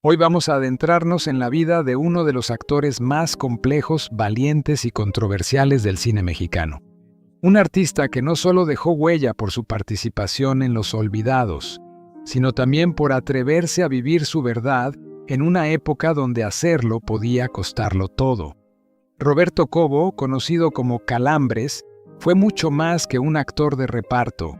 Hoy vamos a adentrarnos en la vida de uno de los actores más complejos, valientes y controversiales del cine mexicano. Un artista que no solo dejó huella por su participación en Los Olvidados, sino también por atreverse a vivir su verdad en una época donde hacerlo podía costarlo todo. Roberto Cobo, conocido como Calambres, fue mucho más que un actor de reparto.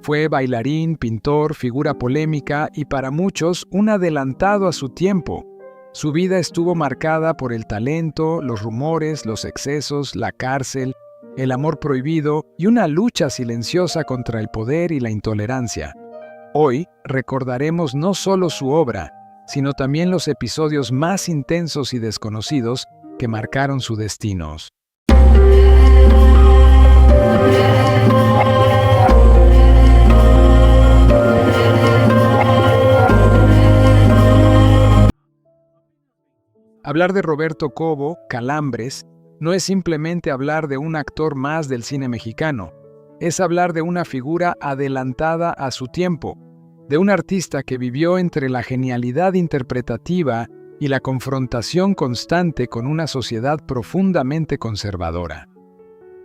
Fue bailarín, pintor, figura polémica y para muchos un adelantado a su tiempo. Su vida estuvo marcada por el talento, los rumores, los excesos, la cárcel, el amor prohibido y una lucha silenciosa contra el poder y la intolerancia. Hoy recordaremos no solo su obra, sino también los episodios más intensos y desconocidos que marcaron su destino. Hablar de Roberto Cobo, Calambres, no es simplemente hablar de un actor más del cine mexicano, es hablar de una figura adelantada a su tiempo, de un artista que vivió entre la genialidad interpretativa y la confrontación constante con una sociedad profundamente conservadora.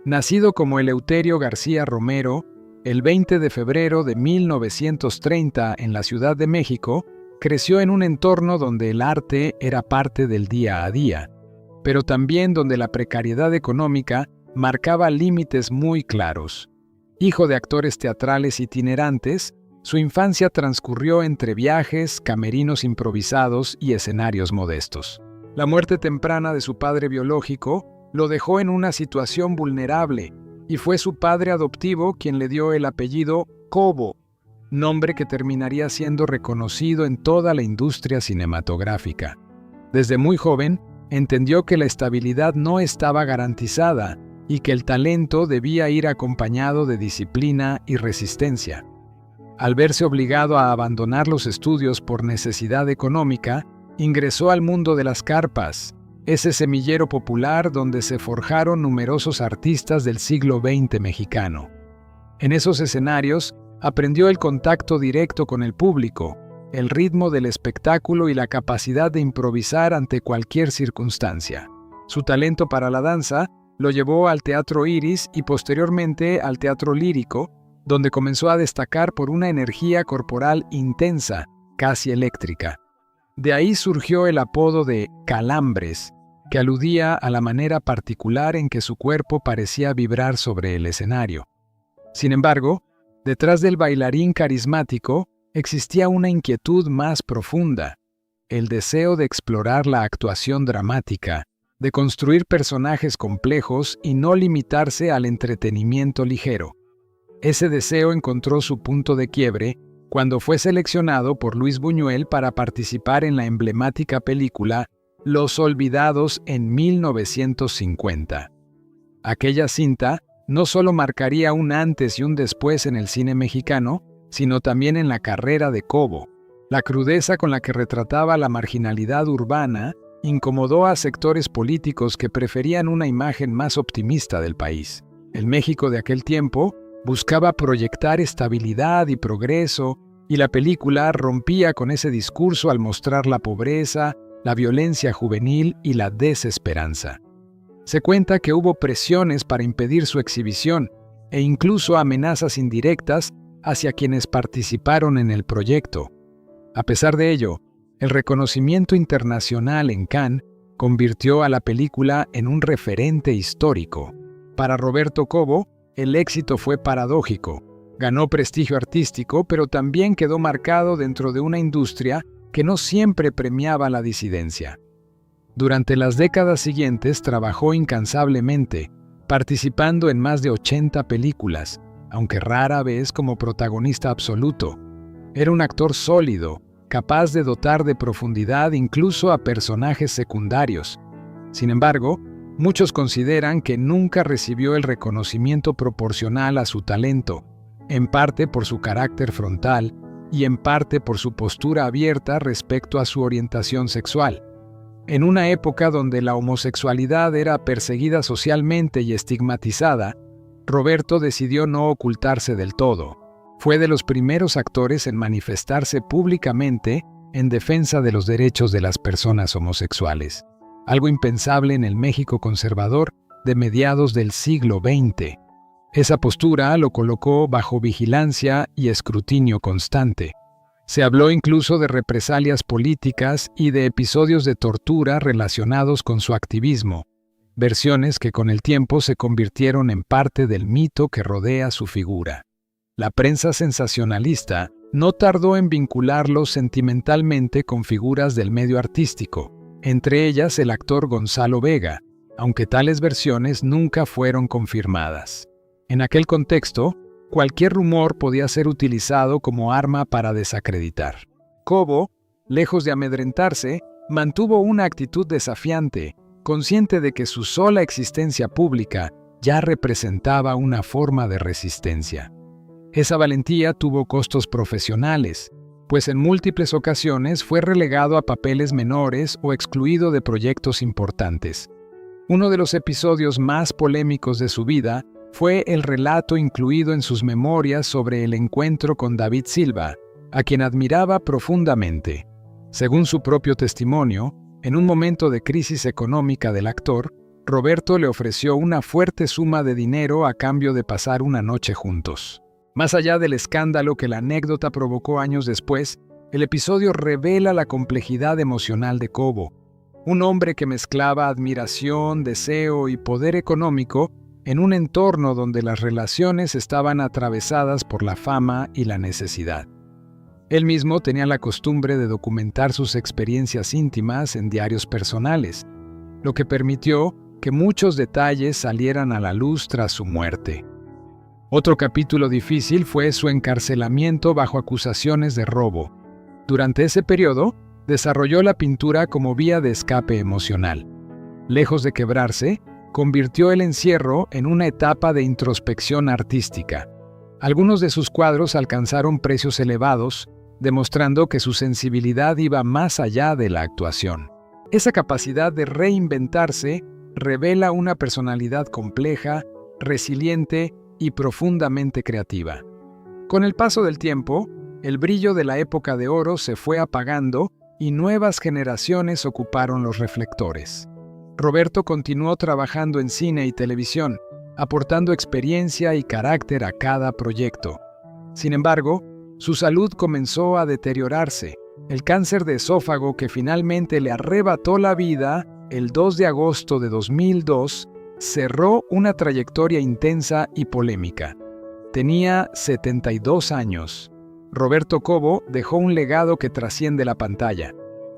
Nacido como Eleuterio García Romero, el 20 de febrero de 1930 en la Ciudad de México, creció en un entorno donde el arte era parte del día a día, pero también donde la precariedad económica marcaba límites muy claros. Hijo de actores teatrales itinerantes, su infancia transcurrió entre viajes, camerinos improvisados y escenarios modestos. La muerte temprana de su padre biológico lo dejó en una situación vulnerable y fue su padre adoptivo quien le dio el apellido Cobo, nombre que terminaría siendo reconocido en toda la industria cinematográfica. Desde muy joven, entendió que la estabilidad no estaba garantizada y que el talento debía ir acompañado de disciplina y resistencia. Al verse obligado a abandonar los estudios por necesidad económica, ingresó al mundo de las carpas, ese semillero popular donde se forjaron numerosos artistas del siglo XX mexicano. En esos escenarios, aprendió el contacto directo con el público, el ritmo del espectáculo y la capacidad de improvisar ante cualquier circunstancia. Su talento para la danza lo llevó al Teatro Iris y posteriormente al Teatro Lírico, donde comenzó a destacar por una energía corporal intensa, casi eléctrica. De ahí surgió el apodo de Calambres, que aludía a la manera particular en que su cuerpo parecía vibrar sobre el escenario. Sin embargo, detrás del bailarín carismático existía una inquietud más profunda, el deseo de explorar la actuación dramática, de construir personajes complejos y no limitarse al entretenimiento ligero. Ese deseo encontró su punto de quiebre cuando fue seleccionado por Luis Buñuel para participar en la emblemática película Los Olvidados en 1950. Aquella cinta no solo marcaría un antes y un después en el cine mexicano, sino también en la carrera de Cobo. La crudeza con la que retrataba la marginalidad urbana incomodó a sectores políticos que preferían una imagen más optimista del país. El México de aquel tiempo buscaba proyectar estabilidad y progreso, y la película rompía con ese discurso al mostrar la pobreza, la violencia juvenil y la desesperanza. Se cuenta que hubo presiones para impedir su exhibición e incluso amenazas indirectas hacia quienes participaron en el proyecto. A pesar de ello, el reconocimiento internacional en Cannes convirtió a la película en un referente histórico. Para Roberto Cobo, el éxito fue paradójico. Ganó prestigio artístico, pero también quedó marcado dentro de una industria que no siempre premiaba la disidencia. Durante las décadas siguientes trabajó incansablemente, participando en más de 80 películas, aunque rara vez como protagonista absoluto. Era un actor sólido, capaz de dotar de profundidad incluso a personajes secundarios. Sin embargo, muchos consideran que nunca recibió el reconocimiento proporcional a su talento, en parte por su carácter frontal y en parte por su postura abierta respecto a su orientación sexual. En una época donde la homosexualidad era perseguida socialmente y estigmatizada, Roberto decidió no ocultarse del todo. Fue de los primeros actores en manifestarse públicamente en defensa de los derechos de las personas homosexuales, algo impensable en el México conservador de mediados del siglo XX. Esa postura lo colocó bajo vigilancia y escrutinio constante. Se habló incluso de represalias políticas y de episodios de tortura relacionados con su activismo, versiones que con el tiempo se convirtieron en parte del mito que rodea su figura. La prensa sensacionalista no tardó en vincularlo sentimentalmente con figuras del medio artístico, entre ellas el actor Gonzalo Vega, aunque tales versiones nunca fueron confirmadas. En aquel contexto, cualquier rumor podía ser utilizado como arma para desacreditar. Cobo, lejos de amedrentarse, mantuvo una actitud desafiante, consciente de que su sola existencia pública ya representaba una forma de resistencia. Esa valentía tuvo costos profesionales, pues en múltiples ocasiones fue relegado a papeles menores o excluido de proyectos importantes. Uno de los episodios más polémicos de su vida fue el relato incluido en sus memorias sobre el encuentro con David Silva, a quien admiraba profundamente. Según su propio testimonio, en un momento de crisis económica del actor, Roberto le ofreció una fuerte suma de dinero a cambio de pasar una noche juntos. Más allá del escándalo que la anécdota provocó años después, el episodio revela la complejidad emocional de Cobo, un hombre que mezclaba admiración, deseo y poder económico en un entorno donde las relaciones estaban atravesadas por la fama y la necesidad. Él mismo tenía la costumbre de documentar sus experiencias íntimas en diarios personales, lo que permitió que muchos detalles salieran a la luz tras su muerte. Otro capítulo difícil fue su encarcelamiento bajo acusaciones de robo. Durante ese periodo, desarrolló la pintura como vía de escape emocional. Lejos de quebrarse, convirtió el encierro en una etapa de introspección artística. Algunos de sus cuadros alcanzaron precios elevados, demostrando que su sensibilidad iba más allá de la actuación. Esa capacidad de reinventarse revela una personalidad compleja, resiliente y profundamente creativa. Con el paso del tiempo, el brillo de la época de oro se fue apagando y nuevas generaciones ocuparon los reflectores. Roberto continuó trabajando en cine y televisión, aportando experiencia y carácter a cada proyecto. Sin embargo, su salud comenzó a deteriorarse. El cáncer de esófago que finalmente le arrebató la vida el 2 de agosto de 2002 cerró una trayectoria intensa y polémica. Tenía 72 años. Roberto Cobo dejó un legado que trasciende la pantalla.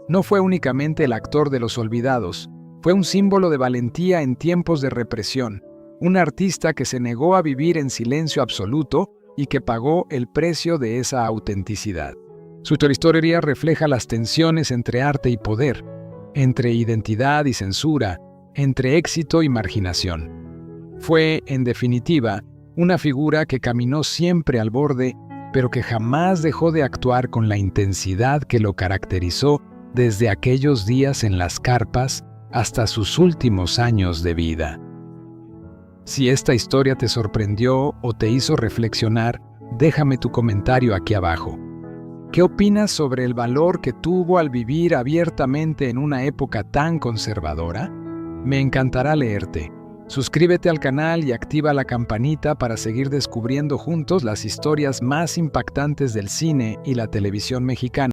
No fue únicamente el actor de los olvidados, fue un símbolo de valentía en tiempos de represión, un artista que se negó a vivir en silencio absoluto y que pagó el precio de esa autenticidad. Su trayectoria refleja las tensiones entre arte y poder, entre identidad y censura, entre éxito y marginación. Fue, en definitiva, una figura que caminó siempre al borde, pero que jamás dejó de actuar con la intensidad que lo caracterizó desde aquellos días en las carpas hasta sus últimos años de vida. Si esta historia te sorprendió o te hizo reflexionar, déjame tu comentario aquí abajo. ¿Qué opinas sobre el valor que tuvo al vivir abiertamente en una época tan conservadora? Me encantará leerte. Suscríbete al canal y activa la campanita para seguir descubriendo juntos las historias más impactantes del cine y la televisión mexicana.